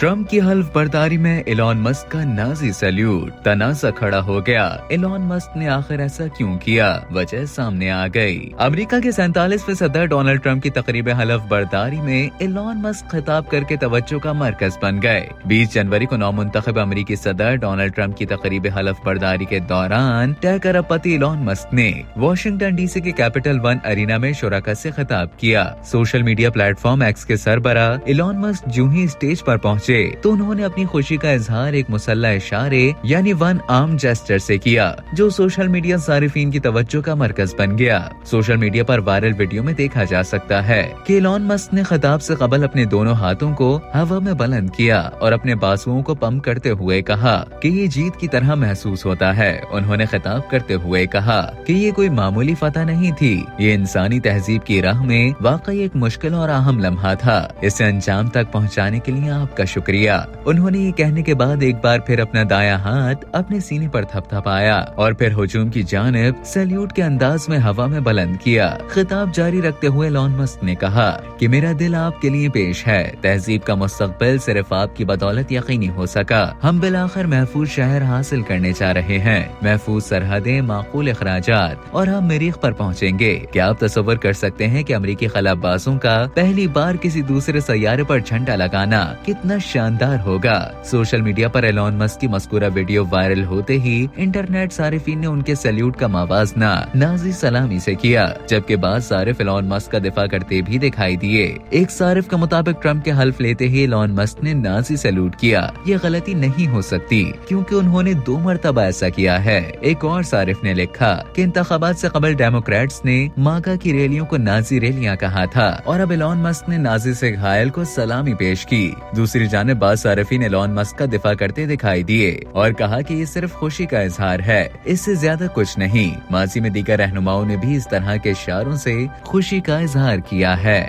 Trump की हल्फ बर्दारी में Elon Musk का नाजी सैल्यूट, तनाज़ा खड़ा हो गया। एलॉन मस्क ने आखिर ऐसा क्यों किया, वजह सामने आ गई। अमेरिका के 47वें सदर डोनाल्ड ट्रंप की तकरीब हल्फ बर्दारी में एलॉन मस्क खिताब करके तवज्जो का मरकज बन गए। 20 जनवरी को नौमुंतखब अमेरिकी सदर डोनाल्ड ट्रंप की तकरीब हल्फ बर्दारी के दौरान टेक अरबपति एलॉन मस्क ने वाशिंगटन डीसी के कैपिटल वन अरीना में शुराका से खिताब किया। सोशल मीडिया प्लेटफॉर्म एक्स के सरबरा एलॉन मस्क जो ही स्टेज पर पहुंचे तो उन्होंने अपनी खुशी का इजहार एक मुसल्ला इशारे यानी वन आर्म जेस्चर से किया, जो सोशल मीडिया सारिफीन की तवज्जो का मरकज बन गया। सोशल मीडिया पर वायरल वीडियो में देखा जा सकता है कि एलॉन मस्क ने खिताब से कबल अपने दोनों हाथों को हवा में बुलंद किया और अपने बाजुओं को पंप करते हुए कहा कि ये जीत की तरह महसूस होता है। उन्होंने खिताब करते हुए कहा कि ये कोई मामूली फतह नहीं थी, ये इंसानी तहजीब की राह में वाकई एक मुश्किल और अहम लम्हा था। इसे अंजाम तक पहुँचाने के लिए आपका शुक्रिया। उन्होंने ये कहने के बाद एक बार फिर अपना दायां हाथ अपने सीने पर थपथपाया और फिर हुजूम की जानिब सैल्यूट के अंदाज में हवा में बुलंद किया। खिताब जारी रखते हुए एलॉन मस्क ने कहा कि मेरा दिल आपके लिए पेश है। तहजीब का मुस्तकबिल सिर्फ आपकी बदौलत यकीनी हो सका। हम बिलाखिर महफूज शहर हासिल करने जा रहे हैं, महफूज सरहदें, माकूल अखराजात और हम मरीख पर पहुँचेंगे। क्या आप तसव्वुर कर सकते हैं कि अमेरिकी खलाबाजों का पहली बार किसी दूसरे सैयारे पर झंडा लगाना कितना शानदार होगा। सोशल मीडिया पर एलॉन मस्क की मज़कूरा वीडियो वायरल होते ही इंटरनेट सारिफीन ने उनके सैल्यूट का मवाजना नाजी सलामी से किया, जबकि बाद सारिफ एलॉन मस्क का दिफा करते भी दिखाई दिए। एक सारिफ के मुताबिक ट्रंप के हल्फ लेते ही एलॉन मस्क ने नाजी सैल्यूट किया। ये गलती नहीं हो सकती क्योंकि उन्होंने 2 मरतबा ऐसा किया है। एक और सारिफ ने लिखा कि इंतखाबात से कबल डेमोक्रेट्स ने मागा की रैलियों को नाजी रैलियां कहा था और अब एलॉन मस्क ने नाजी से घायल को सलामी पेश की। दूसरी जानिब बाद सारिफीन एलॉन मस्क का दिफा करते दिखाई दिए और कहा कि ये सिर्फ खुशी का इजहार है, इससे ज्यादा कुछ नहीं। माजी में दीगर रहनुमाओं ने भी इस तरह के इशारों से खुशी का इजहार किया है।